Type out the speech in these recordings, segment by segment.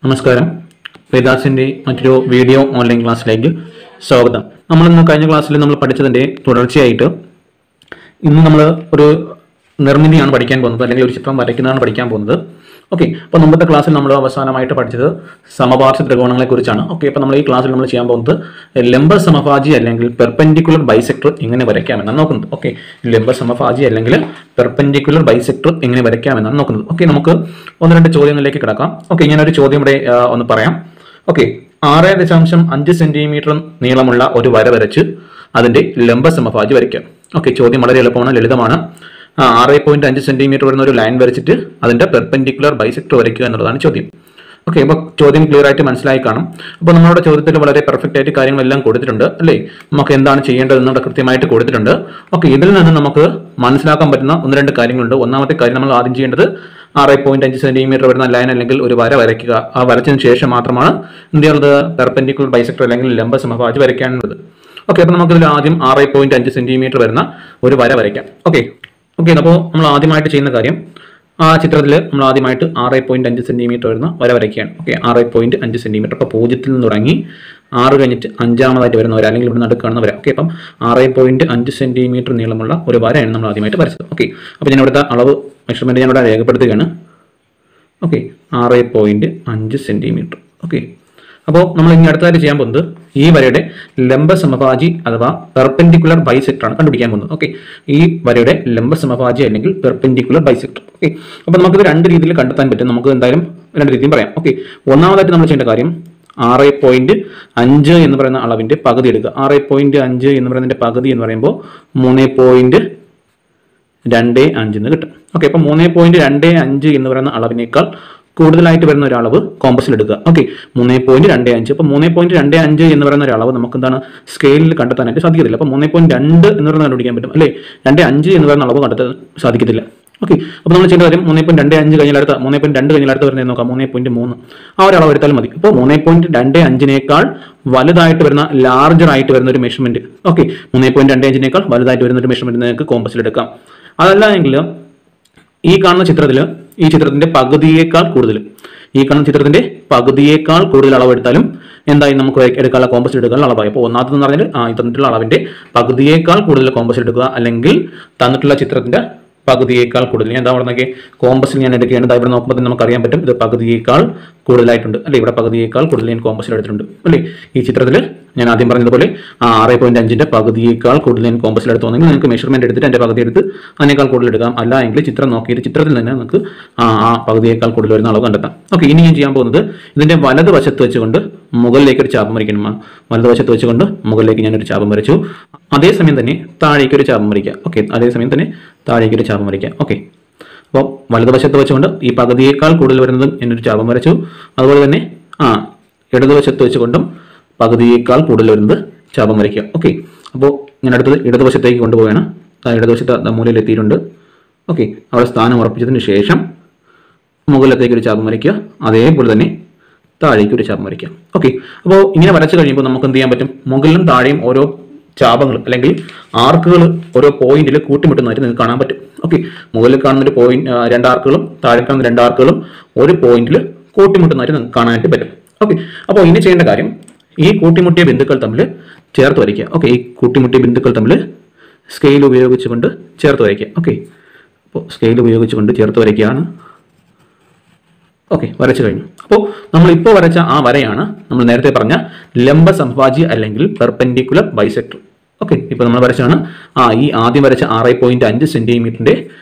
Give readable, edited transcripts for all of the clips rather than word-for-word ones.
നമസ്കാരം. വേദാസിൻ്റെ മറ്റൊരു video online ക്ലാസ്സിലേക്ക് സ്വാഗതം. നമ്മളിന്ന് കഴിഞ്ഞ ക്ലാസ്സിൽ നമ്മൾ പഠിച്ചതിൻ്റെ തുടർച്ചയായിട്ട് ഇന്ന് നമ്മൾ ഒരു നിർമ്മിതിയാണ് പഠിക്കാൻ പോകുന്നത്, അല്ലെങ്കിൽ ഒരു ചിത്രം വരയ്ക്കുന്നതാണ് പഠിക്കാൻ പോകുന്നത്. ഓക്കെ, അപ്പോൾ മുമ്പത്തെ ക്ലാസ്സിൽ നമ്മൾ അവസാനമായിട്ട് പഠിച്ചത് സമപാർശ്വ ത്രികോണങ്ങളെ കുറിച്ചാണ്. ഓക്കെ, അപ്പോൾ നമ്മൾ ഈ ക്ലാസ്സിൽ നമ്മൾ ചെയ്യാൻ പോകുന്നത് ലംബ സമഭാജി അല്ലെങ്കിൽ പെർപെൻഡിക്കുലർ ബൈസെക്ടർ എങ്ങനെ വരയ്ക്കാമെന്നാണ് നോക്കുന്നത്. ഓക്കെ, ലംബ സമഭാജി അല്ലെങ്കിൽ പെർപെൻഡിക്കുലർ ബൈസെക്ടർ എങ്ങനെ വരയ്ക്കാമെന്നാണ് നോക്കുന്നത്. ഓക്കെ, നമുക്ക് ഒന്ന് രണ്ട് ചോദ്യങ്ങളിലേക്ക് കിടക്കാം. ഓക്കെ, ഞാനൊരു ചോദ്യം ഇവിടെ ഒന്ന് പറയാം. ഓക്കെ, 6.5 സെന്റിമീറ്റർ നീളമുള്ള ഒരു വര വരച്ച് അതിന്റെ ലംബ സമഭാജി വരയ്ക്കാം. ഓക്കെ, ചോദ്യം വളരെ എളുപ്പമാണ്, ലളിതമാണ്. 6.5 സെന്റിമീറ്റർ വരുന്ന ഒരു ലൈൻ വരച്ചിട്ട് അതിന്റെ പെർപെൻഡിക്കുലർ ബൈസെക്ടർ വരയ്ക്കുക എന്നുള്ളതാണ് ചോദ്യം. ഓക്കെ, അപ്പോൾ ചോദ്യം ക്ലിയർ ആയിട്ട് മനസ്സിലായി കാണും. അപ്പോൾ നമ്മുടെ ചോദ്യത്തിൽ വളരെ പെർഫെക്റ്റ് ആയിട്ട് കാര്യങ്ങളെല്ലാം കൊടുത്തിട്ടുണ്ട് അല്ലേ? നമുക്ക് എന്താണ് ചെയ്യേണ്ടതെന്നുള്ള കൃത്യമായിട്ട് കൊടുത്തിട്ടുണ്ട്. ഓക്കെ, ഇതിൽ നിന്ന് നമുക്ക് മനസ്സിലാക്കാൻ പറ്റുന്ന ഒന്ന് രണ്ട് കാര്യങ്ങളുണ്ട്. ഒന്നാമത്തെ കാര്യം, നമ്മൾ ആദ്യം ചെയ്യേണ്ടത് 6.5 സെന്റിമീറ്റർ വരുന്ന ലൈൻ അല്ലെങ്കിൽ ഒരു വര വരയ്ക്കുക. ആ വരച്ചതിന് ശേഷം മാത്രമാണ് എന്ത് ചെയ്യുന്നത്, പെർപെൻഡിക്കുലർ ബൈസെക്ടർ അല്ലെങ്കിൽ ലംബ സമഭാജി വരയ്ക്കാനുള്ളത്. ഓക്കെ, അപ്പോൾ നമുക്കിതിൽ ആദ്യം 6.5 സെന്റിമീറ്റർ വരുന്ന ഒരു വര വരയ്ക്കാം. ഓക്കെ, അപ്പോൾ നമ്മൾ ആദ്യമായിട്ട് ചെയ്യുന്ന കാര്യം, ആ ചിത്രത്തിൽ നമ്മൾ ആദ്യമായിട്ട് 6.5 സെന്റിമീറ്റർ വരുന്ന വര വരയ്ക്കുകയാണ്. Okay, 6.5 centimetre. അപ്പോൾ 0 നിന്ന് തുടങ്ങി 6 കഴിഞ്ഞിട്ട് 5ാമതായിട്ട് വരുന്ന വര, അല്ലെങ്കിൽ ഇവിടെ നടുക്ക് കാണുന്ന വര. ഓക്കെ, അപ്പം 6.5 സെന്റിമീറ്റർ നീളമുള്ള ഒരു വരയാണ് നമ്മൾ ആദ്യമായിട്ട് വരച്ചത്. ഓക്കെ, അപ്പോൾ ഞാൻ ഇവിടുത്തെ അളവ് മെഷർമെന്റ് ഞാൻ ഇവിടെ രേഖപ്പെടുത്തുകയാണ്. Okay, 6.5 centimetre. ഓക്കെ, അപ്പോൾ നമ്മൾ ഇനി അടുത്തതായിട്ട് ചെയ്യാൻ പോകുന്നത് ഈ വരയുടെ ലംബ സമഭാജി അഥവാ പെർപെൻഡിക്കുലർ ബൈസെക്ടർ ആണ് കണ്ടുപിടിക്കാൻ പോകുന്നത്. ഓക്കെ, ഈ വരയുടെ ലംബ സമഭാജി അല്ലെങ്കിൽ പെർപെൻഡിക്കുലർ ബൈസെക്ടർ. ഓക്കെ, അപ്പോൾ നമുക്കിത് രണ്ട് രീതിയിൽ കണ്ടെത്താൻ പറ്റും. നമുക്ക് എന്തായാലും രണ്ട് രീതിയും പറയാം. ഓക്കെ, ഒന്നാമതായിട്ട് നമ്മൾ ചെയ്യേണ്ട കാര്യം, 6.5 എന്ന് പറയുന്ന അളവിന്റെ പകുതി എടുക്കുക. 6.5 എന്ന് പറയുന്നതിന്റെ പകുതി എന്ന് പറയുമ്പോൾ 3.25 എന്ന് കിട്ടും. ഓക്കെ, അപ്പോൾ 3.25 എന്ന് പറയുന്ന അളവിനേക്കാൾ കൂടുതലായിട്ട് വരുന്ന ഒരു അളവ് കോമ്പസിൽ എടുക്കുക. ഓക്കെ, 3.25. അപ്പോൾ 3.25 എന്ന് പറയുന്ന ഒരു അളവ് നമുക്ക് എന്താണ് സ്കെയിലിൽ കണ്ടെത്താനായിട്ട് സാധിക്കത്തില്ല. അപ്പോൾ 3.2 എന്ന് പറയുന്നത് കണ്ടുപിടിക്കാൻ പറ്റും അല്ലേ? 2.5 എന്ന് പറയുന്ന അളവ് കണ്ടെത്താൻ സാധിക്കത്തില്ല. ഓക്കെ, അപ്പോൾ നമ്മൾ ചെയ്യേണ്ട കാര്യം, 3.25 കഴിഞ്ഞാൽ അടുത്ത 3.2 കഴിഞ്ഞാൽ അടുത്ത് വരുന്നത് നോക്കാം, 3.3. ആ ഒരു അളവ് എടുത്താൽ മതി. അപ്പോൾ 3.25 വലുതായിട്ട് വരുന്ന ലാർജർ ആയിട്ട് വരുന്ന ഒരു മെഷർമെന്റ്. ഓക്കെ, 3.25 വലുതായിട്ട് വരുന്ന ഒരു മെഷർമെന്റ് നിങ്ങൾക്ക് കോമ്പസിൽ എടുക്കാം. അതല്ല എങ്കിൽ ഈ കാണുന്ന ചിത്രത്തിൽ ഈ ചിത്രത്തിന്റെ പകുതിയേക്കാൾ കൂടുതൽ അളവ് എടുത്താലും എന്തായാലും നമുക്ക് എടുക്കാനുള്ള കോമ്പസിൽ എടുക്കാനുള്ള അളവായി. അപ്പോൾ ഒന്നാമതെന്ന് പറഞ്ഞാൽ തന്നിട്ടുള്ള അളവിന്റെ പകുതിയേക്കാൾ കൂടുതൽ കോമ്പസിൽ എടുക്കുക, അല്ലെങ്കിൽ തന്നിട്ടുള്ള ചിത്രത്തിന്റെ പകുതിയേക്കാൾ കൂടുതൽ. ഞാൻ എന്താ പറഞ്ഞേ, കോമ്പസിൽ ഞാൻ എടുക്കുകയാണ്. ഇവിടെ നോക്കുമ്പോൾ തന്നെ നമുക്ക് അറിയാൻ പറ്റും ഇത് പകുതിയേക്കാൾ കൂടുതലായിട്ടുണ്ട് അല്ലെ? ഇവിടെ പകുതിയേക്കാൾ കൂടുതൽ ഞാൻ കോമ്പസിൽ എടുത്തിട്ടുണ്ട് അല്ലേ? ഈ ചിത്രത്തിൽ ഞാൻ ആദ്യം പറഞ്ഞതുപോലെ 6.5 പകുതിയേക്കാൾ കൂടുതൽ ഞാൻ കോമ്പസിൽ എടുത്തോന്നെങ്കിൽ നിങ്ങൾക്ക് മെഷർമെന്റ് എടുത്തിട്ട് എൻ്റെ പകുതി എടുത്ത് അതിനേക്കാൾ കൂടുതൽ എടുക്കാം. അല്ല എങ്കിൽ ചിത്രം നോക്കിയിട്ട് ചിത്രത്തിൽ തന്നെ നിങ്ങൾക്ക് ആ പകുതിയേക്കാൾ കൂടുതൽ വരുന്ന അളവ് കണ്ടെത്താം. ഓക്കെ, ഇനി ഞാൻ ചെയ്യാൻ പോകുന്നത് ഇതിന്റെ വലതുവശത്ത് വെച്ചുകൊണ്ട് മുകളിലേക്ക് ഒരു ചാപം വരയ്ക്കണം. വലതുവശത്ത് വെച്ചുകൊണ്ട് മുകളിലേക്ക് ഞാനൊരു ചാപം വരച്ചു. അതേസമയം തന്നെ താഴേക്ക് ഒരു ചാപം വരയ്ക്കുക. ഓക്കെ, അതേസമയം തന്നെ താഴേക്ക് ഒരു ചാപം വരയ്ക്കുക. ഓക്കെ, അപ്പോൾ വലതുവശത്ത് വെച്ചുകൊണ്ട് ഈ പകുതിയേക്കാൾ കൂടുതൽ വരുന്നതും എന്നൊരു ചാപം വരച്ചു. അതുപോലെ തന്നെ ഇടതുവശത്ത് വെച്ചുകൊണ്ടും പകുതിയേക്കാൾ കൂടുതൽ വരുന്നത് ചാപം വരയ്ക്കുക. ഓക്കെ, അപ്പോൾ ഞാൻ അടുത്തത് ഇടതുവശത്തേക്ക് കൊണ്ടുപോവുകയാണ്. ഇടതുവശത്ത് മൂലയിൽ എത്തിയിട്ടുണ്ട്. ഓക്കെ, അവിടെ സ്ഥാനം ഉറപ്പിച്ചതിന് ശേഷം മുകളിലത്തേക്ക് ഒരു ചാപം വരയ്ക്കുക. അതേപോലെ തന്നെ താഴേക്ക് ഒരു ചാപം വരയ്ക്കുക. ഓക്കെ, അപ്പോൾ ഇങ്ങനെ വരച്ചു കഴിയുമ്പോൾ നമുക്ക് എന്ത് ചെയ്യാൻ പറ്റും, മുകളിലും താഴെയും ഓരോ ചാപങ്ങൾ അല്ലെങ്കിൽ ആർക്കുകൾ ഓരോ പോയിന്റിൽ കൂട്ടിമുട്ടുന്നതായിട്ട് നിങ്ങൾക്ക് കാണാൻ പറ്റും. ഓക്കെ, മുകളിൽ കാണുന്ന ഒരു പോയിന്റ് 2 ആർക്കുകളും താഴെ കാണുന്ന 2 ആർക്കുകളും ഒരു പോയിന്റിൽ കൂട്ടിമുട്ടുന്നതായിട്ട് നിങ്ങൾക്ക് കാണാനായിട്ട് പറ്റും. ഓക്കെ, അപ്പോൾ ഇനി ചെയ്യേണ്ട കാര്യം, ഈ കൂട്ടിമുട്ടിയ ബിന്ദുക്കൾ തമ്മിൽ ചേർത്ത് വരയ്ക്കുക. ഓക്കെ, ഈ കൂട്ടിമുട്ടിയ ബിന്ദുക്കൾ തമ്മിൽ സ്കെയിൽ ഉപയോഗിച്ചുകൊണ്ട് ചേർത്ത് വരയ്ക്കുക. ഓക്കെ, അപ്പോൾ സ്കെയിൽ ഉപയോഗിച്ചുകൊണ്ട് ചേർത്ത് വരയ്ക്കുകയാണ്. ഓക്കെ, വരച്ചു കഴിഞ്ഞു. അപ്പോൾ നമ്മളിപ്പോൾ വരച്ച ആ വരയാണ് നമ്മൾ നേരത്തെ പറഞ്ഞ ലംബ സമഭാജി അല്ലെങ്കിൽ പെർപെൻഡിക്കുലർ ബൈസെക്ടർ. ഓക്കെ, ഇപ്പോൾ നമ്മൾ വരച്ചാണ് ഈ ആദ്യം വരച്ച 6.5 സെന്റിമീറ്ററിന്റെ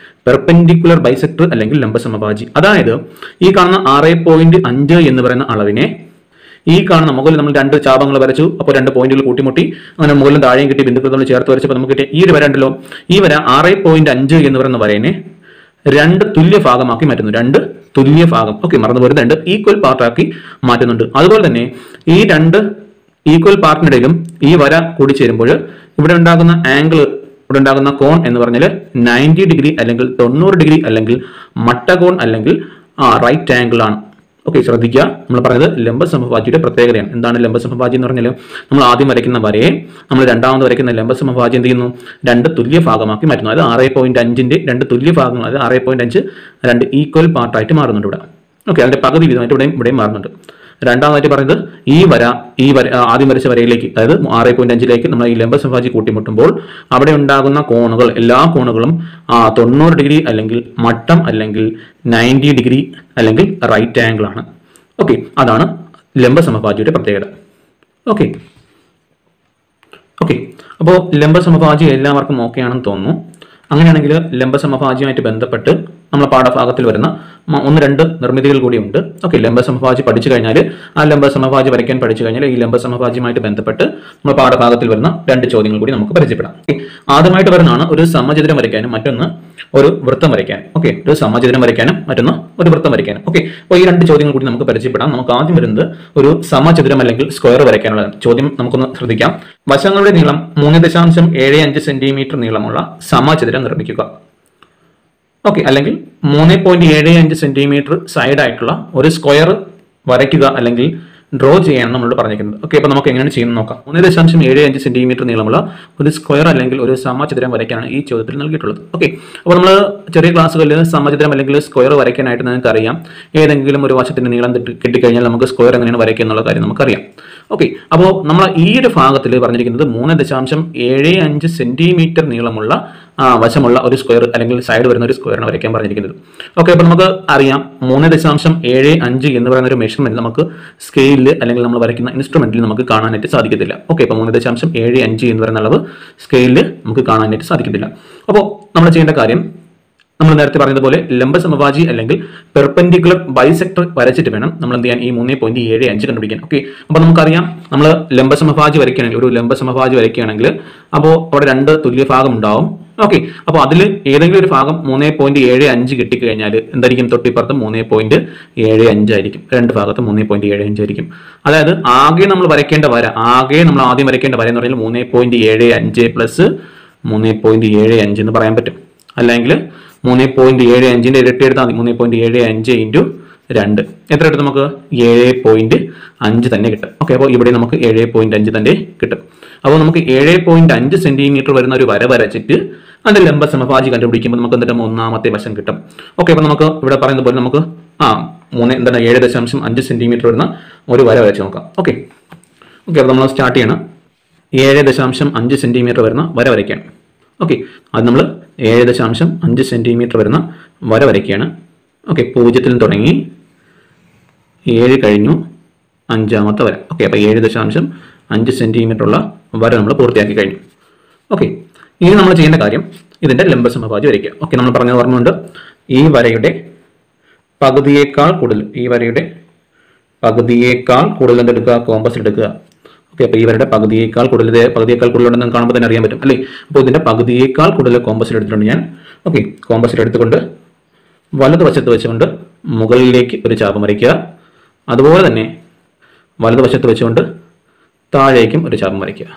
പെർപെൻഡിക്കുലർ ബൈസെക്ടർ അല്ലെങ്കിൽ ലംബ സമഭാജി. അതായത് ഈ കാണുന്ന 6.5 എന്ന് പറയുന്ന അളവിനെ ഈ കാണുന്ന മുകളിൽ നമ്മൾ 2 ചാപങ്ങൾ വരച്ചു. അപ്പോൾ 2 പോയിന്റുകൾ കൂട്ടിമുട്ടി, അങ്ങനെ മുകളിലും താഴെയും കിട്ടി ബിന്ദുക്കൾ നമ്മൾ ചേർത്ത് വരച്ചപ്പോൾ നമുക്ക് കിട്ടിയ ഈ ഒരു വര ഉണ്ടല്ലോ, ഈ വര 6.5 എന്ന് പറയുന്ന വരേനെ 2 തുല്യ ഭാഗമാക്കി മാറ്റുന്നു. 2 തുല്യ ഭാഗം. ഓക്കെ, മറന്നു പോരുത്, 2 ഈക്വൽ പാർട്ടാക്കി മാറ്റുന്നുണ്ട്. അതുപോലെ തന്നെ ഈ 2 ഈക്വൽ പാർട്ടിനിടയിലും ഈ വര കൂടി ചേരുമ്പോൾ ഇവിടെ ഉണ്ടാകുന്ന ആംഗിൾ, ഇവിടെ ഉണ്ടാകുന്ന കോൺ എന്ന് പറഞ്ഞാൽ 90 ഡിഗ്രി അല്ലെങ്കിൽ 90 ഡിഗ്രി അല്ലെങ്കിൽ മട്ടകോൺ അല്ലെങ്കിൽ റൈറ്റ് ആംഗിൾ ആണ്. ഓക്കെ, ശ്രദ്ധിക്കുക, നമ്മൾ പറഞ്ഞത് ലംബ സമഭാജിയുടെ പ്രത്യേകതയാണ്. എന്താണ് ലംബ സമഭാജി എന്ന് പറഞ്ഞാൽ, നമ്മൾ ആദ്യം വരയ്ക്കുന്ന വരയെ നമ്മൾ രണ്ടാമത് വരയ്ക്കുന്ന ലംബ സമഭാജി എന്ത് ചെയ്യുന്നു, 2 തുല്യ ഭാഗമാക്കി മാറ്റുന്നു. അതായത് 6.5 2 തുല്യ ഭാഗങ്ങൾ, അതായത് 6.5 2 ഈക്വൽ പാർട്ടായിട്ട് മാറുന്നുണ്ട് ഇവിടെ. ഓക്കെ, അതിന്റെ പകുതി വീതമായിട്ട് ഇവിടെയും മാറുന്നുണ്ട്. രണ്ടാമതായിട്ട് പറയുന്നത് ഈ വര ആദ്യം വരച്ച വരയിലേക്ക്, അതായത് 6.5 നമ്മൾ ഈ ലംബ സമഭാജി കൂട്ടിമുട്ടുമ്പോൾ അവിടെ ഉണ്ടാകുന്ന കോണുകൾ, എല്ലാ കോണുകളും 90 ഡിഗ്രി അല്ലെങ്കിൽ മട്ടം അല്ലെങ്കിൽ 90 ഡിഗ്രി അല്ലെങ്കിൽ റൈറ്റ് ആംഗിൾ ആണ്. ഓക്കെ, അതാണ് ലംബ സമഭാജിയുടെ പ്രത്യേകത. ഓക്കെ, അപ്പോൾ ലംബ സമഭാജി എല്ലാവർക്കും ഓക്കെ ആണെന്ന് തോന്നുന്നു. അങ്ങനെയാണെങ്കിൽ ലംബ സമഭാജിയുമായിട്ട് ബന്ധപ്പെട്ട് നമ്മളെ പാഠഭാഗത്തിൽ വരുന്ന 1-2 നിർമ്മിതികൾ കൂടിയുണ്ട്. ഓക്കെ, ലംബ സമഭാജി പഠിച്ചു കഴിഞ്ഞാൽ, ആ ലംബ സമഭാജി വരയ്ക്കാൻ പഠിച്ചു കഴിഞ്ഞാൽ ഈ ലംബ സമഭാജിയുമായിട്ട് ബന്ധപ്പെട്ട് നമ്മൾ പാഠഭാഗത്തിൽ വരുന്ന 2 ചോദ്യങ്ങൾ കൂടി നമുക്ക് പരിചയപ്പെടാം. ഓക്കെ, ആദ്യമായിട്ട് വരുന്നതാണ് ഒരു സമചതുരം വരയ്ക്കാനും മറ്റൊന്ന് ഒരു വൃത്തം വരയ്ക്കാനും. ഓക്കെ, ഒരു സമചതുരം വരയ്ക്കാനും മറ്റൊന്ന് ഒരു വൃത്തം വരയ്ക്കാനും. ഓക്കെ, അപ്പോൾ ഈ 2 ചോദ്യങ്ങൾ കൂടി നമുക്ക് പരിചയപ്പെടാം. നമുക്ക് ആദ്യം വരുന്നത് ഒരു സമചതുരം അല്ലെങ്കിൽ സ്ക്വയർ വരയ്ക്കാനുള്ള ചോദ്യം. നമുക്കൊന്ന് ശ്രദ്ധിക്കാം. വശങ്ങളുടെ നീളം 3.75 സെന്റിമീറ്റർ നീളമുള്ള സമചതുരം നിർമ്മിക്കുക. ഓക്കെ, അല്ലെങ്കിൽ 3.75 സെന്റിമീറ്റർ സൈഡ് ആയിട്ടുള്ള ഒരു സ്ക്വയർ വരയ്ക്കുക അല്ലെങ്കിൽ ഡ്രോ ചെയ്യാൻ നമ്മളോട് പറഞ്ഞിരിക്കുന്നത്. ഓക്കെ, അപ്പോൾ നമുക്ക് എങ്ങനെയാണ് ചെയ്യുന്നത് നോക്കാം. 3.75 സെന്റിമീറ്റർ നീളമുള്ള ഒരു സ്ക്വയർ അല്ലെങ്കിൽ ഒരു സമചതുരം വരയ്ക്കാനാണ് ഈ ചോദ്യത്തിൽ നൽകിയിട്ടുള്ളത്. ഓക്കെ, അപ്പോൾ നമ്മൾ ചെറിയ ക്ലാസ്സുകളിൽ സമചതുരം അല്ലെങ്കിൽ സ്ക്വയർ വരയ്ക്കാനായിട്ട് നിങ്ങൾക്ക് അറിയാം. ഏതെങ്കിലും ഒരു വശത്തിന്റെ നീളം കിട്ടിക്കഴിഞ്ഞാൽ നമുക്ക് സ്ക്വയർ എങ്ങനെയാണ് വരയ്ക്കുക എന്നുള്ള കാര്യം നമുക്കറിയാം. ഓക്കെ, അപ്പോൾ നമ്മൾ ഈ ഒരു ഭാഗത്തിൽ പറഞ്ഞിരിക്കുന്നത് 3.75 സെന്റിമീറ്റർ നീളമുള്ള വശമുള്ള ഒരു സ്ക്വയർ അല്ലെങ്കിൽ സൈഡ് വരുന്ന ഒരു സ്ക്വയറാണ് വരയ്ക്കാൻ പറഞ്ഞിരിക്കുന്നത്. ഓക്കെ, അപ്പോൾ നമുക്ക് അറിയാം 3.75 എന്ന് പറയുന്ന ഒരു മെഷർമെന്റ് നമുക്ക് സ്കെയിലിൽ അല്ലെങ്കിൽ നമ്മൾ വരയ്ക്കുന്ന ഇൻസ്ട്രുമെന്റിൽ നമുക്ക് കാണാനായിട്ട് സാധിക്കത്തില്ല. ഓക്കെ, അപ്പോൾ 3.75 എന്ന് പറയുന്ന അളവ് സ്കെയിലിൽ നമുക്ക് കാണാനായിട്ട് സാധിക്കത്തില്ല. അപ്പോൾ നമ്മൾ ചെയ്യേണ്ട കാര്യം, നമ്മൾ നേരത്തെ പറഞ്ഞതുപോലെ ലംബ സമഭാജി അല്ലെങ്കിൽ പെർപെൻഡിക്കുലർ ബൈസെക്ടർ വരച്ചിട്ട് വേണം നമ്മൾ എന്ത് ചെയ്യാൻ, ഈ 3.75 കണ്ടുപിടിക്കാൻ. ഓക്കെ, അപ്പോൾ നമുക്കറിയാം നമ്മൾ ലംബ സമഭാജി വരയ്ക്കുകയാണെങ്കിൽ, ഒരു ലംബ സമഭാജി വരയ്ക്കുകയാണെങ്കിൽ അപ്പോൾ അവിടെ 2 തുല്യ ഭാഗം ഉണ്ടാവും. ഓക്കെ, അപ്പോൾ അതിൽ ഏതെങ്കിലും ഒരു ഭാഗം 3.75 കിട്ടിക്കഴിഞ്ഞാൽ എന്തായിരിക്കും, തൊട്ടിപ്പുറത്ത് 3.75 ആയിരിക്കും. 2 ഭാഗത്ത് 3.75 ആയിരിക്കും. അതായത് ആകെ നമ്മൾ വരയ്ക്കേണ്ട വര, നമ്മൾ ആദ്യം വരയ്ക്കേണ്ട വര എന്ന് പറഞ്ഞാൽ 3.75 പ്ലസ് 3.75 എന്ന് പറയാൻ പറ്റും. അല്ലെങ്കിൽ 3.75ന്റെ ഇരട്ടി എടുത്താൽ മതി. 3.75 ഇൻറ്റു 2 എത്ര കിട്ടും നമുക്ക്? 7.5 തന്നെ കിട്ടും. ഓക്കെ, അപ്പോൾ ഇവിടെ നമുക്ക് 7.5 തന്നെ കിട്ടും. അപ്പോൾ നമുക്ക് 7.5 സെന്റിമീറ്റർ വരുന്ന ഒരു വര വരച്ചിട്ട് അതിന്റെ ലംബ സമഭാജി കണ്ടുപിടിക്കുമ്പോൾ നമുക്ക് എന്നിട്ട് ഒന്നാമത്തെ വശം കിട്ടും. ഓക്കെ, അപ്പോൾ നമുക്ക് ഇവിടെ പറയുന്നത് പോലെ നമുക്ക് 7.5 സെന്റിമീറ്റർ വരുന്ന ഒരു വര വരച്ച് നോക്കാം. ഓക്കെ, അപ്പോൾ നമ്മൾ സ്റ്റാർട്ട് ചെയ്യണം. 7.5 സെന്റിമീറ്റർ വരുന്ന വര വരയ്ക്കുകയാണ്. ഓക്കെ, അത് നമ്മൾ 7.5 സെന്റിമീറ്റർ വരുന്ന വര വരയ്ക്കുകയാണ്. ഓക്കെ, 0 തുടങ്ങി 7 കഴിഞ്ഞു 5ാമത്തെ വര. ഓക്കെ, അപ്പോൾ 7.5 സെന്റിമീറ്റർ ഉള്ള വര നമ്മൾ പൂർത്തിയാക്കി കഴിഞ്ഞു. ഓക്കെ, ഇനി നമ്മൾ ചെയ്യേണ്ട കാര്യം ഇതിന്റെ ലംബ സമഭാജി വരയ്ക്കുക. ഓക്കെ, നമ്മൾ പറഞ്ഞത് ഓർമ്മയുണ്ട്, ഈ വരയുടെ പകുതിയേക്കാൾ കൂടുതൽ എന്തെടുക്കുക, കോമ്പസ് എടുക്കുക. ഓക്കെ, അപ്പോൾ ഈ വരയുടെ പകുതിയേക്കാൾ കൂടുതൽ ഉണ്ടെന്ന് കാണുമ്പോൾ തന്നെ അറിയാൻ പറ്റും അല്ലേ. അപ്പോൾ ഇതിന്റെ പകുതിയേക്കാൾ കൂടുതൽ കോമ്പസിൽ എടുത്തിട്ടുണ്ട് ഞാൻ. ഓക്കെ, കോമ്പസിൽ എടുത്തുകൊണ്ട് വലതുവശത്ത് വെച്ചുകൊണ്ട് മുകളിലേക്ക് ഒരു ചാപം വരയ്ക്കുക. അതുപോലെ തന്നെ വലതുവശത്ത് വെച്ചുകൊണ്ട് താഴേക്കും ഒരു ചാപം വരയ്ക്കുക.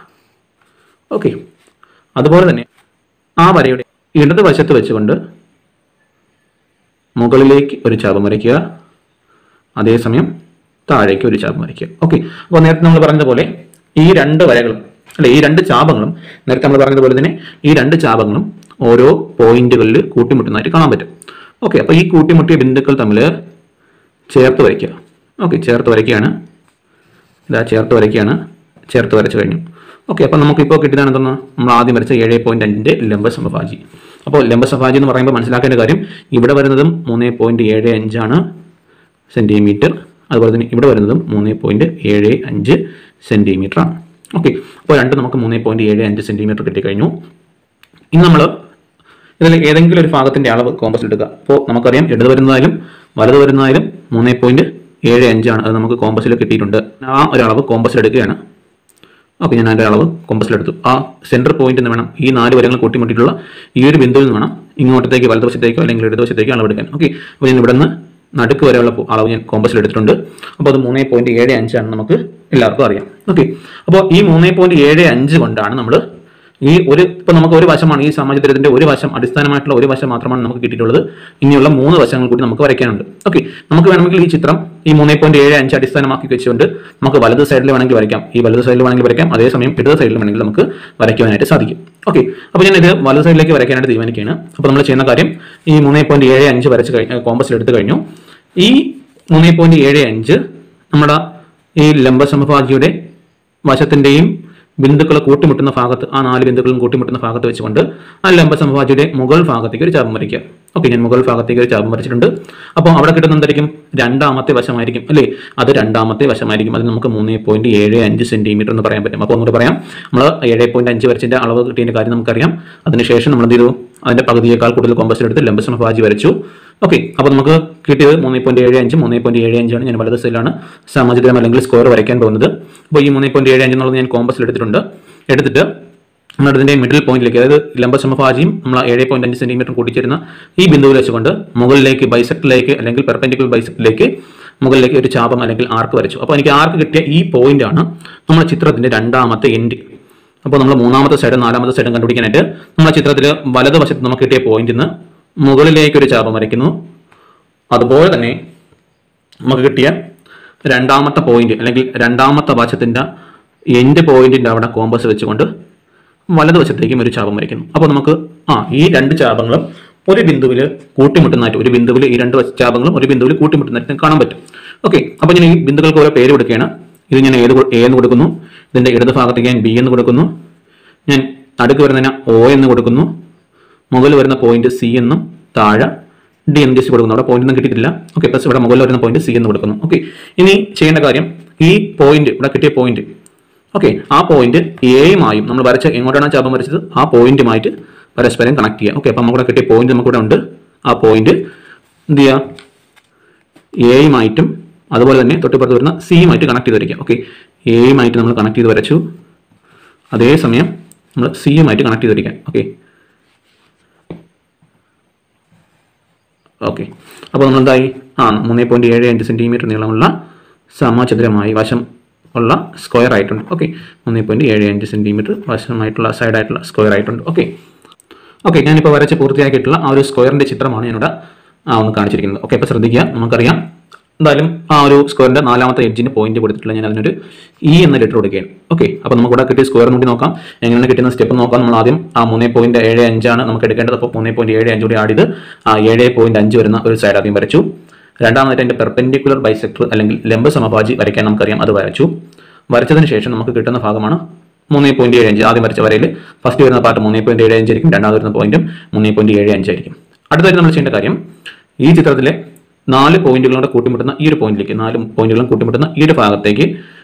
ഓക്കെ, അതുപോലെ തന്നെ ആ വരയുടെ ഇടതുവശത്ത് വെച്ചുകൊണ്ട് മുകളിലേക്ക് ഒരു ചാപം വരയ്ക്കുക. അതേസമയം താഴേക്ക് ഒരു ചാപം വരയ്ക്കുക. ഓക്കെ, അപ്പോൾ നേരത്തെ നമ്മൾ പറഞ്ഞതുപോലെ ഈ 2 വരകളും അല്ലെ, ഈ 2 ചാപങ്ങളും നേരത്തെ നമ്മൾ പറഞ്ഞതുപോലെ തന്നെ ഈ 2 ചാപങ്ങളും ഓരോ പോയിന്റുകളിൽ കൂട്ടിമുട്ടുന്നതായിട്ട് കാണാൻ പറ്റും. ഓക്കെ, അപ്പോൾ ഈ കൂട്ടിമുട്ടിയ ബിന്ദുക്കൾ തമ്മിൽ ചേർത്ത് വരയ്ക്കുക. ഓക്കെ, ചേർത്ത് വരയ്ക്കുകയാണ്. ചേർത്ത് വരച്ചു കഴിഞ്ഞു. ഓക്കെ, അപ്പോൾ നമുക്കിപ്പോൾ കിട്ടിയതാണ് എന്തെന്ന്, നമ്മൾ ആദ്യം വരച്ച 7.5ന്റെ ലംബ സമഭാജി. അപ്പോൾ ലംബ സമഭാജി എന്ന് പറയുമ്പോൾ മനസ്സിലാക്കേണ്ട കാര്യം, ഇവിടെ വരുന്നതും 3.75 സെന്റിമീറ്റർ, അതുപോലെ തന്നെ ഇവിടെ വരുന്നതും 3.75 സെന്റിമീറ്റർ ആണ്. ഓക്കെ, അപ്പോൾ രണ്ടും നമുക്ക് 3.75 സെന്റിമീറ്റർ കിട്ടിക്കഴിഞ്ഞു. ഇനി നമ്മൾ ഇതിൽ ഏതെങ്കിലും ഒരു ഭാഗത്തിന്റെ അളവ് കോമ്പസിൽ എടുക്കുക. അപ്പോൾ നമുക്കറിയാം ഇടത് വരുന്നതായാലും വലത് വരുന്നതായാലും 3.75 ആണ്. അത് നമുക്ക് കോമ്പസിൽ കിട്ടിയിട്ടുണ്ട്. ആ ഒരു അളവ് കോമ്പസിൽ എടുക്കുകയാണ്. ഓക്കെ, ഞാൻ അതിൻ്റെ അളവ് കോമ്പസിലെടുത്തു. ആ സെൻറ്റർ പോയിന്റ് എന്ന് വേണം, ഈ 4 വരകൾ കൂട്ടിമുട്ടിയിട്ടുള്ള ഈ ഒരു ബിന്ദുവിൽ നിന്ന് വേണം ഇങ്ങോട്ടത്തേക്ക് വലതുവശത്തേക്കോ അല്ലെങ്കിൽ ഇടതുവശത്തേക്കോ അളവെടുക്കാൻ. ഓക്കെ, അപ്പോൾ ഞാൻ ഇവിടെ നിന്ന് നടുക്ക് വരെയുള്ള അളവ് ഞാൻ കോമ്പസിലെടുത്തിട്ടുണ്ട്. അപ്പോൾ അത് 3.75 ആണ് നമുക്ക് എല്ലാവർക്കും അറിയാം. ഓക്കെ, അപ്പോൾ ഈ 3.75 കൊണ്ടാണ് നമ്മൾ ഇപ്പോൾ നമുക്ക് ഒരു വശമാണ്, ഈ സമചതുരത്തിന്റെ ഒരു വശം, അടിസ്ഥാനമായിട്ടുള്ള ഒരു വശം മാത്രമാണ് നമുക്ക് കിട്ടിയിട്ടുള്ളത്. ഇനിയുള്ള 3 വശങ്ങൾ കൂടി നമുക്ക് വരയ്ക്കാനുണ്ട്. ഓക്കെ, നമുക്ക് വേണമെങ്കിൽ ഈ ചിത്രം ഈ 3.75 അടിസ്ഥാനമാക്കി വെച്ചുകൊണ്ട് നമുക്ക് വലത് സൈഡിൽ വേണമെങ്കിൽ വരയ്ക്കാം. ഈ വലത് സൈഡിൽ വേണമെങ്കിൽ വരയ്ക്കാം, അതേസമയം ഇടത് സൈഡിൽ വേണമെങ്കിൽ നമുക്ക് വരയ്ക്കുവാനായിട്ട് സാധിക്കും. ഓക്കെ, അപ്പോൾ ഞാൻ ഇത് വലത് സൈഡിലേക്ക് വരയ്ക്കാനായിട്ട് തീരുമാനിക്കുകയാണ്. അപ്പോൾ നമ്മൾ ചെയ്യുന്ന കാര്യം, ഈ 3.75 വരച്ച് കോമ്പസിൽ എടുത്തു കഴിഞ്ഞു. ഈ 3.75 നമ്മുടെ ഈ ലംബ സമഭാജിയുടെ വശത്തിന്റെയും ബിന്ദുക്കളെ കൂട്ടിമുട്ടുന്ന ഭാഗത്ത്, ആ 4 ബിന്ദുക്കളും കൂട്ടിമുട്ടുന്ന ഭാഗത്ത് വെച്ചുകൊണ്ട് ആ ലംബ സമഭാജിയുടെ മുകൾ ഭാഗത്തേക്ക് ഒരു ചാപം വരയ്ക്കുക. ഓക്കെ, ഞാൻ മുകൾ ഭാഗത്തേക്ക് ഒരു ചാപം വരച്ചിട്ടുണ്ട്. അപ്പോൾ അവിടെ കിട്ടുന്ന എന്തായിരിക്കും? രണ്ടാമത്തെ വശമായിരിക്കും അല്ലേ? അത് രണ്ടാമത്തെ വശമായിരിക്കും. അത് നമുക്ക് 3.75 സെന്റിമീറ്റർ എന്ന് പറയാൻ പറ്റും. അപ്പോൾ ഒന്നുകൂടെ പറയാം, നമ്മൾ 7.5 വരച്ചതിന്റെ അളവ് കിട്ടിയതിന്റെ കാര്യം നമുക്കറിയാം. അതിനുശേഷം നമ്മൾ എന്ത് ചെയ്തു? അതിന്റെ പകുതിയേക്കാൾ കൂടുതൽ കോമ്പസിലെടുത്ത് ലംബ സമഭാജി വരച്ചു. ഓക്കെ, അപ്പോൾ നമുക്ക് കിട്ടിയത് 3.75 3.75 ആണ്. ഞാൻ വലത് സൈഡിലാണ് സമചതുരം അല്ലെങ്കിൽ സ്ക്വയർ വരയ്ക്കാൻ പോകുന്നത്. അപ്പോൾ ഈ 3.75 എന്നുള്ളത് ഞാൻ കോമ്പസിൽ എടുത്തിട്ടുണ്ട്. എടുത്തിട്ട് നമ്മൾ അതിന്റെ മിഡിൽ പോയിന്റിലേക്ക്, അതായത് ലംബ സമഭാജിയും നമ്മൾ 7.5 സെന്റിമീറ്റർ കൂട്ടിച്ചേരുന്ന ഈ ബിന്ദുവിൽ വെച്ചുകൊണ്ട് മുകളിലേക്ക് ബൈസെക്ടറിലേക്ക് അല്ലെങ്കിൽ പെർപെൻഡിക്കുലർ ബൈസെക്ടറിലേക്ക് മുകളിലേക്ക് ഒരു ചാപം അല്ലെങ്കിൽ ആർക്ക് വരച്ചു. അപ്പോൾ എനിക്ക് ആർക്ക് കിട്ടിയ ഈ പോയിന്റ് ആണ് നമ്മുടെ ചിത്രത്തിന്റെ രണ്ടാമത്തെ എൻഡ്. അപ്പോൾ നമ്മൾ മൂന്നാമത്തെ സൈഡും നാലാമത്തെ സൈഡും കണ്ടുപിടിക്കാനായിട്ട് നമ്മുടെ ചിത്രത്തിൽ വലതുവശത്ത് നമുക്ക് കിട്ടിയ പോയിന്റിൽ നിന്ന് മുകളിലേക്ക് ഒരു ചാപം വരയ്ക്കുന്നു. അതുപോലെ തന്നെ നമുക്ക് കിട്ടിയ രണ്ടാമത്തെ പോയിന്റ് അല്ലെങ്കിൽ രണ്ടാമത്തെ വശത്തിന്റെ എൻഡ് പോയിന്റിന്റെ അവിടെ കോമ്പസ് വെച്ചുകൊണ്ട് വലതുവശത്തേക്കും ഒരു ചാപം വരയ്ക്കുന്നു. അപ്പോൾ നമുക്ക് ഈ രണ്ട് ചാപങ്ങളും ഒരു ബിന്ദുവിൽ കൂട്ടിമുട്ടുന്നതായിട്ട്, ഒരു ബിന്ദുവിൽ ഈ രണ്ട് ചാപങ്ങളും ഒരു ബിന്ദുവിൽ കൂട്ടിമുട്ടുന്നതായിട്ട് കാണാൻ പറ്റും. ഓക്കെ, അപ്പോൾ ഞാൻ ഈ ബിന്ദുക്കൾക്ക് ഓരോ പേര് കൊടുക്കുകയാണ്. ഇത് ഞാൻ എ എന്ന് കൊടുക്കുന്നു. ഇതിന്റെ ഇടത് ഭാഗത്തേക്ക് ഞാൻ ബി എന്ന് കൊടുക്കുന്നു. ഞാൻ അടുക്ക് വരുന്നതിന് ഒ എന്ന് കൊടുക്കുന്നു. മുകളിൽ വരുന്ന പോയിന്റ് സി എന്നും താഴെ ഡി എന്ന് ജസ്റ്റ് കൊടുക്കുന്നു. അവിടെ പോയിന്റ് ഒന്നും കിട്ടിയിട്ടില്ല. ഓക്കെ, പ്ലസ് ഇവിടെ മുകളിൽ വരുന്ന പോയിന്റ് സി എന്ന് കൊടുക്കുന്നു. ഓക്കെ, ഇനി ചെയ്യേണ്ട കാര്യം, ഈ പോയിന്റ് ഇവിടെ കിട്ടിയ പോയിന്റ്, ഓക്കെ, ആ പോയിന്റ് എയുമായും നമ്മൾ വരച്ച എങ്ങോട്ടാണ് ചാപം വരച്ചത് ആ പോയിന്റുമായിട്ട് പരസ്പരം കണക്ട് ചെയ്യുക. ഓക്കെ, അപ്പം നമുക്കിവിടെ കിട്ടിയ പോയിന്റ് നമുക്കിവിടെ ഉണ്ട്. ആ പോയിന്റ് എന്ത് ചെയ്യുക? എയുമായിട്ടും അതുപോലെ തന്നെ തൊട്ടിപ്പുറത്ത് വരുന്ന സിയുമായിട്ട് കണക്ട് ചെയ്ത് വരയ്ക്കുക. ഓക്കെ, എയുമായിട്ട് നമ്മൾ കണക്ട് ചെയ്ത് വരച്ചു. അതേസമയം നമ്മൾ സിയുമായിട്ട് കണക്ട് ചെയ്ത് വരയ്ക്കാം. ഓക്കെ ഓക്കെ അപ്പോൾ നമ്മൾ എന്തായി? 3.75 സെന്റിമീറ്റർ നീളമുള്ള സമചതുരമായി വശം ഉള്ള സ്ക്വയർ ആയിട്ടുണ്ട്. ഓക്കെ, 3.75 സെന്റിമീറ്റർ വശമായിട്ടുള്ള സൈഡായിട്ടുള്ള സ്ക്വയർ ആയിട്ടുണ്ട്. ഓക്കെ ഓക്കെ ഞാനിപ്പോൾ വരച്ച് പൂർത്തിയാക്കിയിട്ടുള്ള ആ ഒരു സ്ക്വയറിന്റെ ചിത്രമാണ് ഞാനിവിടെ ഒന്ന് കാണിച്ചിരിക്കുന്നത്. ഓക്കെ, അപ്പോൾ ശ്രദ്ധിക്കുക. നമുക്കറിയാം എന്തായാലും ആ ഒരു സ്ക്വയറിന്റെ നാലാമത്തെ എഡ്ജിന് പോയിന്റ് കൊടുത്തിട്ടുള്ള ഞാൻ അതിനൊരു ഇ എന്ന ലെറ്റർ കൊടുക്കുകയാണ്. ഓക്കെ, അപ്പോൾ നമുക്ക് ഇവിടെ കിട്ടിയ സ്ക്വയർ കൂടി നോക്കാം. എങ്ങനെയാണ് കിട്ടുന്ന സ്റ്റെപ്പ് നോക്കാം. നമ്മൾ ആദ്യം ആ 3.75 ആണ് നമുക്ക് എടുക്കേണ്ടത്. അപ്പോൾ 3.75 കൂടി ആഡ് ചെയ്ത് ആ 7.5 വരുന്ന ഒരു സൈഡ് ആദ്യം വരച്ചു. രണ്ടാമതായിട്ട് അതിന്റെ പെർപെൻഡിക്കുലർ ബൈസെക്ടർ അല്ലെങ്കിൽ ലംബ സമഭാജി വരയ്ക്കാൻ നമുക്കറിയാം, അത് വരച്ചു. വരച്ചതിന് ശേഷം നമുക്ക് കിട്ടുന്ന ഭാഗമാണ് 3.75. ആദ്യം വരച്ച വരയിൽ ഫസ്റ്റ് വരുന്ന പാർട്ട് 3.75 ആയിരിക്കും. രണ്ടാമത് വരുന്ന പോയിന്റും 3.75 ആയിരിക്കും. അടുത്തായിട്ട് നമ്മൾ ചെയ്യേണ്ട കാര്യം, ഈ ചിത്രത്തിലെ 4 പോയിന്റുകളുടെ കൂട്ടിമുട്ടുന്ന ഈ ഒരു പോയിന്റിലേക്ക്, 4 പോയിന്റുകളും കൂട്ടിമുട്ടുന്ന ഈ ഒരു ഭാഗത്തേക്ക്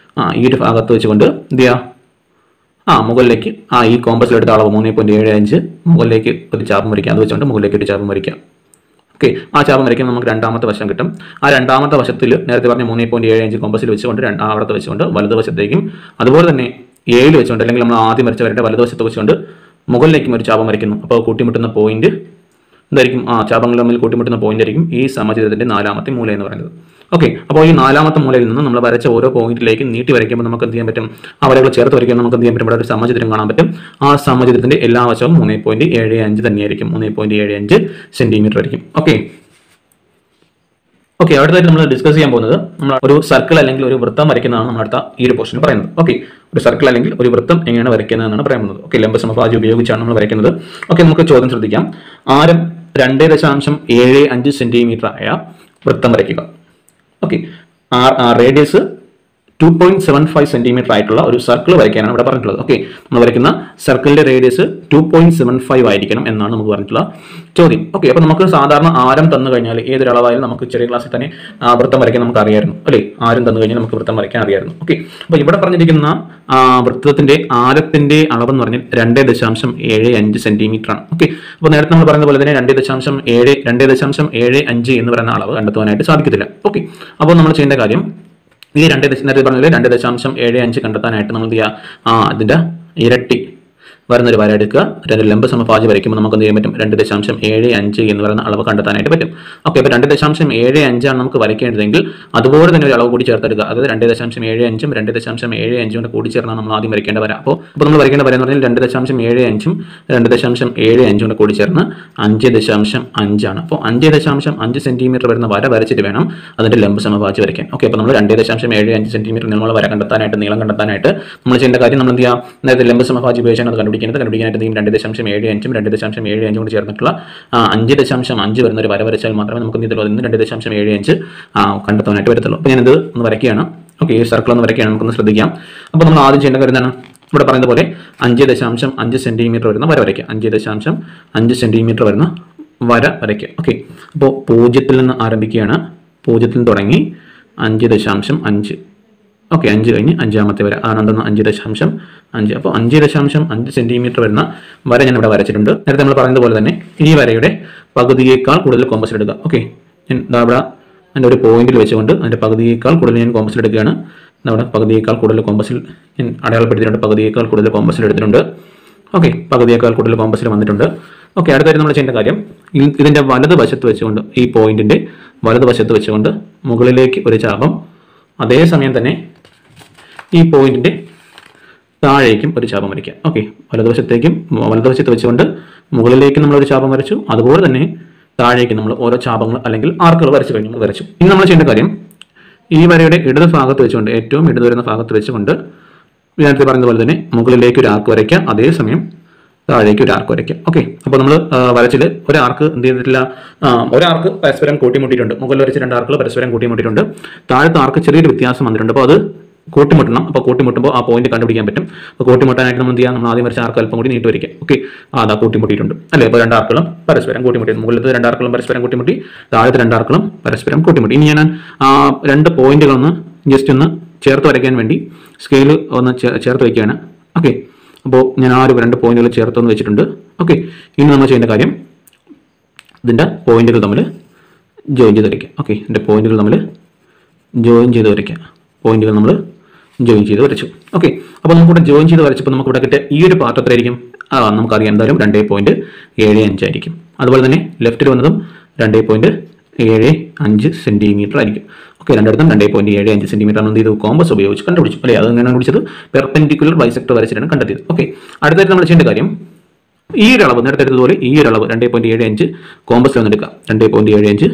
ഈ ഒരു ഭാഗത്ത് വെച്ചുകൊണ്ട് എന്ത് ചെയ്യുക? മുകളിലേക്ക് ഈ കോമ്പസിലെടുത്ത അളവ് 3.75 മുകളിലേക്ക് ഒരു ചാപം വരയ്ക്കുക. അത് വെച്ചുകൊണ്ട് മുകളിലേക്ക് ഒരു ചാപം വരയ്ക്കുക. ഓക്കെ, ആ ചാപം വരയ്ക്കുമ്പോൾ നമുക്ക് രണ്ടാമത്തെ വശം കിട്ടും. ആ രണ്ടാമത്തെ വശത്തിൽ നേരത്തെ പറഞ്ഞ 3.75 കോമ്പസിൽ വെച്ചുകൊണ്ട് അവിടത്തെ വെച്ചുകൊണ്ട് വലതുവശത്തേക്കും അതുപോലെ തന്നെ എയിൽ വെച്ചുകൊണ്ട് അല്ലെങ്കിൽ നമ്മൾ ആദ്യം വരച്ച വരയുടെ വലതുവശത്ത് വെച്ചുകൊണ്ട് മുകളിലേക്കും ഒരു ചാപം വരയ്ക്കുന്നു. അപ്പോൾ കൂട്ടിമുട്ടുന്ന പോയിന്റ് എന്തായിരിക്കും? ചാപങ്ങൾ തമ്മിൽ കൂട്ടിമുട്ടുന്ന പോയിന്റ് ആയിരിക്കും ഈ സമചതുരത്തിന്റെ നാലാമത്തെ മൂല എന്ന് പറയുന്നത്. ഓക്കെ, അപ്പോൾ ഈ നാലാമത്തെ മൂലയിൽ നിന്ന് നമ്മൾ വരച്ച ഓരോ പോയിന്റിലേക്ക് നീട്ടി വരയ്ക്കുമ്പോൾ നമുക്ക് എന്ത് ചെയ്യാൻ പറ്റും? ആ വരകൾ ചേർത്ത് വരയ്ക്കുമ്പോൾ നമുക്ക് എന്ത് ചെയ്യാൻ പറ്റും? ഇവിടെ ഒരു സമചതുരം കാണാൻ പറ്റും. ആ സമചതുരത്തിന്റെ എല്ലാ വശവും 3.75 തന്നെയായിരിക്കും. 3.75 സെന്റിമീറ്റർ ആയിരിക്കും. ഓക്കെ ഓക്കെ അടുത്തായിട്ട് നമ്മൾ ഡിസ്കസ് ചെയ്യാൻ പോകുന്നത് നമ്മൾ ഒരു സർക്കിൾ അല്ലെങ്കിൽ ഒരു വൃത്തം വരയ്ക്കുന്നതാണ് നമ്മൾ അടുത്ത ഈ ഒരു പോർഷനിൽ പറയുന്നത്. ഓക്കെ, ഒരു സർക്കിൾ അല്ലെങ്കിൽ ഒരു വൃത്തം എങ്ങനെയാണ് വരയ്ക്കുന്നതെന്നാണ് പറയുന്നത്. ഓക്കെ, ലംബ സമഭാജി ഉപയോഗിച്ചാണ് നമ്മൾ വരയ്ക്കുന്നത്. ഓക്കെ, നമുക്ക് ചോദ്യം ശ്രദ്ധിക്കാം. ആരം 2.75 സെന്റിമീറ്റർ ആയ വൃത്തം വരയ്ക്കുക. ഓക്കെ, റേഡിയസ് 2.75 സെന്റിമീറ്റർ ആയിട്ടുള്ള ഒരു സർക്കിൾ വരയ്ക്കാനാണ് ഇവിടെ പറഞ്ഞിട്ടുള്ളത്. ഓക്കെ, നമ്മൾ വരയ്ക്കുന്ന സർക്കിളിന്റെ റേഡിയസ് 2.75 ആയിരിക്കണം എന്നാണ് നമുക്ക് പറഞ്ഞിട്ടുള്ള ചോദ്യം. ഓക്കെ, അപ്പോൾ നമുക്ക് സാധാരണ ആരം തന്നു കഴിഞ്ഞാൽ ഏതൊരളവായാലും നമുക്ക് ചെറിയ ക്ലാസ്സിൽ തന്നെ വൃത്തം വരയ്ക്കാൻ നമുക്ക് അറിയായിരുന്നു അല്ലേ? ആരം തന്നു കഴിഞ്ഞാൽ നമുക്ക് വൃത്തം വരയ്ക്കാൻ അറിയായിരുന്നു. ഓക്കെ, അപ്പോൾ ഇവിടെ പറഞ്ഞിരിക്കുന്ന വൃത്തത്തിന്റെ ആരത്തിന്റെ അളവെന്ന് പറഞ്ഞാൽ 2.75 സെന്റിമീറ്റർ ആണ്. ഓക്കെ, അപ്പോൾ നേരത്തെ നമ്മൾ പറഞ്ഞ പോലെ തന്നെ 2.75 എന്ന് പറയുന്ന അളവ് കണ്ടെത്തുവാനായിട്ട് സാധിക്കത്തില്ല. ഓക്കെ, അപ്പോൾ നമ്മൾ ചെയ്യേണ്ട കാര്യം, ഈ 2.75 കണ്ടെത്താനായിട്ട് നമ്മൾ എന്ത് ചെയ്യുക? അതിന്റെ ഇരട്ടി വരുന്നൊരു വര എടുക്കുക. രണ്ട് ലംബ സമഭാജി വരയ്ക്കുമ്പോൾ നമുക്ക് എന്ത് ചെയ്യാൻ പറ്റും? 2.75 എന്ന് പറയുന്ന അളവ് കണ്ടെത്താനായിട്ട് പറ്റും. ഓക്കെ, അപ്പോൾ 2.75 ആണ് നമുക്ക് വരയ്ക്കേണ്ടതെങ്കിൽ അതുപോലെ തന്നെ ഒരു അളവ് കൂടി ചേർത്തെടുക്കുക. അതായത് 2.75 2.75 കൂടി ചേർന്നാണ് നമ്മൾ ആദ്യം വരയ്ക്കേണ്ട വര. അപ്പോൾ നമ്മൾ വരയ്ക്കേണ്ട വര എന്ന് പറഞ്ഞാൽ 2.75 2.75 കൂടി ചേർന്ന് 5.5 ആണ്. അപ്പോൾ 5.5 സെന്റിമീറ്റർ വരുന്ന വര വരച്ചിട്ട് വേണം അതിന്റെ ലംബ സമഭാജി വരയ്ക്കാൻ. ഓക്കെ, അപ്പോൾ നമ്മൾ 2.75 സെന്റിമീറ്റർ നീളമുള്ള വര കണ്ടെത്താനായിട്ട്, നീളം കണ്ടെത്താനായിട്ട് നമ്മൾ ചെയ്യേണ്ട കാര്യം, നമ്മൾ എന്ത് ചെയ്യുക? നേരത്തെ ലംബ സമഭാജി ഉപയോഗിച്ചാണ് അത് കണ്ടുപിടിക്കുക. കണ്ടുപിടിക്കാനായിട്ട് എന്തെങ്കിലും 2.75 2.75 കൊണ്ട് ചേർന്നിട്ടുള്ള 5.5 വരുന്ന ഒരു വര വരച്ചാൽ മാത്രമേ നമുക്ക് ഇതിൽ നിന്ന് 2.75 കണ്ടെത്താനായിട്ട് വരത്തുള്ളൂ. അപ്പോൾ ഞാനിത് ഒന്ന് വരയ്ക്കുകയാണ്. ഓക്കെ, ഈ സർക്കിൾ ഒന്ന് വരയ്ക്കുകയാണ്. നമുക്കൊന്ന് ശ്രദ്ധിക്കാം. അപ്പോൾ നമ്മൾ ആദ്യം ചെയ്യേണ്ട കാര്യം എന്താണ്? ഇവിടെ പറയുന്ന പോലെ 5.5 സെന്റിമീറ്റർ വരുന്ന വര വരയ്ക്കുക. 5.5 സെന്റിമീറ്റർ വരുന്ന വര വരയ്ക്കുക. ഓക്കെ, അപ്പോൾ 0 നിന്ന് ആരംഭിക്കുകയാണ്. 0 നിന്ന് തുടങ്ങി 5.5. ഓക്കെ, 5 കഴിഞ്ഞ് 5ാമത്തെ വര ആണെന്തെന്ന് 5.5. അപ്പോൾ 5.5 സെന്റിമീറ്റർ വരുന്ന വര ഞാൻ ഇവിടെ വരച്ചിട്ടുണ്ട്. നേരത്തെ നമ്മൾ പറയുന്നത് പോലെ തന്നെ ഈ വരയുടെ പകുതിയേക്കാൾ കൂടുതൽ കോമ്പസ് എടുക്കുക. ഓക്കെ, ഞാൻ ഇവിടെ അതിൻ്റെ ഒരു പോയിന്റിൽ വെച്ചുകൊണ്ട് അതിൻ്റെ പകുതിയേക്കാൾ കൂടുതൽ ഞാൻ കോമ്പസിൽ എടുക്കുകയാണ്. നമ്മുടെ പകുതിയേക്കാൾ കൂടുതൽ കോമ്പസിൽ ഞാൻ അടയാളപ്പെടുത്തിയിട്ടുണ്ട്. പകുതിയേക്കാൾ കൂടുതൽ കോമ്പസിൽ എടുത്തിട്ടുണ്ട്. ഓക്കെ, പകുതിയേക്കാൾ കൂടുതൽ കോമ്പസിൽ വന്നിട്ടുണ്ട്. ഓക്കെ, അടുത്തായിട്ട് നമ്മൾ ചെയ്യേണ്ട കാര്യം ഇതിൻ്റെ വലതുവശത്ത് വെച്ചുകൊണ്ട് ഈ പോയിന്റിൻ്റെ വലതുവശത്ത് വെച്ചുകൊണ്ട് മുകളിലേക്ക് ഒരു ചാപം, അതേസമയം തന്നെ ഈ പോയിന്റിൻ്റെ താഴേക്കും ഒരു ചാപം വരയ്ക്കുക. ഓക്കെ, വലതുവശത്ത് വെച്ചുകൊണ്ട് മുകളിലേക്ക് നമ്മളൊരു ചാപം വരച്ചു. അതുപോലെ തന്നെ താഴേക്ക് നമ്മൾ ഓരോ ചാപങ്ങൾ അല്ലെങ്കിൽ ആർക്കുകൾ വരച്ചു കഴിഞ്ഞു വരച്ചു. ഇനി നമ്മൾ ചെയ്യേണ്ട കാര്യം ഈ വരയുടെ ഇടത് ഭാഗത്ത് വെച്ചുകൊണ്ട്, ഏറ്റവും ഇടത് വരുന്ന ഭാഗത്ത് വെച്ചുകൊണ്ട് നേരത്തെ പറയുന്ന പോലെ തന്നെ മുകളിലേക്ക് ഒരു ആർക്ക് വരയ്ക്കുക, അതേസമയം താഴേക്ക് ഒരു ആർക്ക് വരയ്ക്കുക. ഓക്കെ, അപ്പോൾ നമ്മൾ വരച്ചിൽ ഒരാർക്ക് എന്ത് ചെയ്തിട്ടില്ല, ഒരാർക്ക് പരസ്പരം കൂട്ടിമുട്ടിയിട്ടുണ്ട്. മുകളിൽ വരച്ച 2 ആർക്കുകൾ പരസ്പരം കൂട്ടിമുട്ടിയിട്ടുണ്ട്. താഴത്തെ ആർക്ക് ചെറിയൊരു വ്യത്യാസം വന്നിട്ടുണ്ട്. അപ്പോൾ അത് കൂട്ടിമുട്ടണം. അപ്പോൾ കൂട്ടിമുട്ടുമ്പോൾ ആ പോയിന്റ് കണ്ടുപിടിക്കാൻ പറ്റും. അപ്പോൾ കൂട്ടിമുട്ടാനായിട്ട് നമ്മൾ എന്ത് ചെയ്യാം, നമ്മൾ ആദ്യം വരച്ച ആർക്ക് അല്പം കൂടി നീട്ടി വരയ്ക്കുക. ഓക്കെ, അതാ കൂട്ടിമുട്ടിയിട്ടുണ്ട് അല്ലേ. അപ്പോൾ 2 ആർക്കുകളും പരസ്പരം കൂട്ടിമുട്ടി. മുകളിലത്തെ 2 ആർക്കുകളും പരസ്പരം കൂട്ടിമുട്ടി, താഴത്തെ 2 ആർക്കുകളും പരസ്പരം കൂട്ടിമുട്ടി. ഇനി ഞാൻ 2 പോയിന്റുകളൊന്ന് ജസ്റ്റ് ഒന്ന് ചേർത്ത് വരയ്ക്കാൻ വേണ്ടി സ്കെയിൽ ഒന്ന് ചേർത്ത് വയ്ക്കുകയാണ്. ഓക്കെ, അപ്പോൾ ഞാൻ ആ ഒരു 2 പോയിന്റുകൾ ചേർത്തൊന്ന് വെച്ചിട്ടുണ്ട്. ഓക്കെ, ഇനി നമ്മൾ ചെയ്യേണ്ട കാര്യം ഇതിൻ്റെ പോയിന്റുകൾ തമ്മിൽ ജോയിൻ ചെയ്ത് വരയ്ക്കുക. ഓക്കെ, ഇതിൻ്റെ പോയിന്റുകൾ തമ്മിൽ ജോയിൻ ചെയ്ത് വരയ്ക്കുക. പോയിന്റുകൾ നമ്മൾ ജോയിൻ ചെയ്ത് വരച്ചു. ഓക്കെ, അപ്പോൾ നമുക്കിവിടെ ജോയിൻ ചെയ്ത് വരച്ചപ്പോൾ നമുക്കിവിടെ കിട്ടിയ ഈ ഒരു പാർട്ട് എത്രയായിരിക്കും? നമുക്കറിയാം എന്തായാലും 2.75 ആയിരിക്കും. അതുപോലെ തന്നെ ലെഫ്റ്റിൽ വന്നതും 2.75 സെന്റിമീറ്റർ ആയിരിക്കും. ഓക്കെ, രണ്ടിടത്തും 2.75 സെന്റിമീറ്റർ ആണ് എന്ത് ചെയ്തു, കോമ്പസ് ഉപയോഗിച്ച് കണ്ടുപിടിച്ചു അല്ലേ. അത് എങ്ങനെയാണ് കണ്ടുപിടിച്ചത്? പെർപെൻഡിക്കുലർ ബൈസെക്ടർ വരച്ചിട്ടാണ് കണ്ടെത്തിയത്. ഓക്കെ, അടുത്തായിട്ട് നമ്മൾ ചെയ്യേണ്ട കാര്യം ഈ ഒരു അളവ്, നേരത്തെ എടുത്തതുപോലെ ഈ ഒരു അളവ് 2.75 കോമ്പസിൽ ഒന്ന് എടുക്കുക. 2.75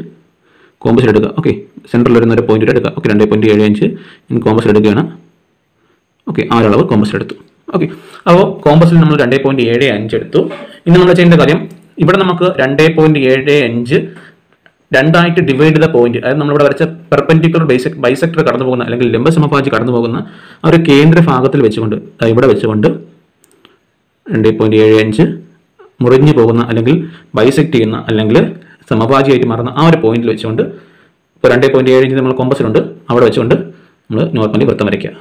കോമ്പസിൽ എടുക്കുക. ഓക്കെ, സെൻട്രൽ വരുന്ന ഒരു പോയിന്റ് എടുക്കുക. ഓക്കെ, 2.75 കോമ്പസിൽ എടുക്കുകയാണ്. ഓക്കെ, ആ ഒരളവ് കോമ്പസിൽ എടുത്തു. ഓക്കെ, അപ്പോൾ കോമ്പസിൽ നമ്മൾ 2.75 എടുത്തു. ഇനി നമ്മൾ ചെയ്യേണ്ട കാര്യം ഇവിടെ നമുക്ക് 2.75 രണ്ടായിട്ട് ഡിവൈഡ് ചെയ്ത പോയിന്റ്, അതായത് നമ്മളിവിടെ വരച്ച പെർപെൻഡിക്കുലർ ബൈസെക്ടർ കടന്നു പോകുന്ന അല്ലെങ്കിൽ ലംബസമഭാജി കടന്നു പോകുന്ന ആ ഒരു കേന്ദ്ര ഭാഗത്തിൽ വെച്ചുകൊണ്ട്, ഇവിടെ വെച്ചുകൊണ്ട് 2.75 മുറിഞ്ഞു പോകുന്ന അല്ലെങ്കിൽ ബൈസെക്ട് ചെയ്യുന്ന അല്ലെങ്കിൽ സമഭാജിയായിട്ട് മാറുന്ന ആ ഒരു പോയിന്റിൽ വെച്ചുകൊണ്ട്, ഇപ്പോൾ 2.75 നമ്മൾ കോമ്പസിലുണ്ട്, അവിടെ വെച്ചുകൊണ്ട് നമ്മൾ നോർമലി വൃത്തം വരയ്ക്കുക.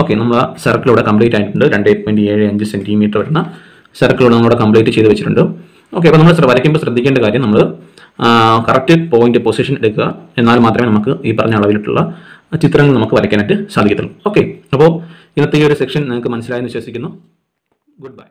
ഓക്കെ, നമ്മൾ ആ സർക്കിൾ ഇവിടെ കംപ്ലീറ്റ് ആയിട്ടുണ്ട്. 2.75 സെന്റിമീറ്റർ വരുന്ന സർക്കിൾ ഇവിടെ നമ്മളിവിടെ കംപ്ലീറ്റ് ചെയ്ത് വെച്ചിട്ടുണ്ട്. ഓക്കെ, അപ്പോൾ നമ്മൾ വരയ്ക്കുമ്പോൾ ശ്രദ്ധിക്കേണ്ട കാര്യം നമ്മൾ കറക്റ്റ് പോയിന്റ് പൊസിഷൻ എടുക്കുക. എന്നാൽ മാത്രമേ നമുക്ക് ഈ പറഞ്ഞ അളവിലുള്ള ചിത്രങ്ങൾ നമുക്ക് വരയ്ക്കാനായിട്ട് സാധിക്കത്തുള്ളൂ. ഓക്കെ, അപ്പോൾ ഇന്നത്തെ ഈ ഒരു സെക്ഷൻ നിങ്ങൾക്ക് മനസ്സിലായെന്ന് വിശ്വസിക്കുന്നു. Good bye.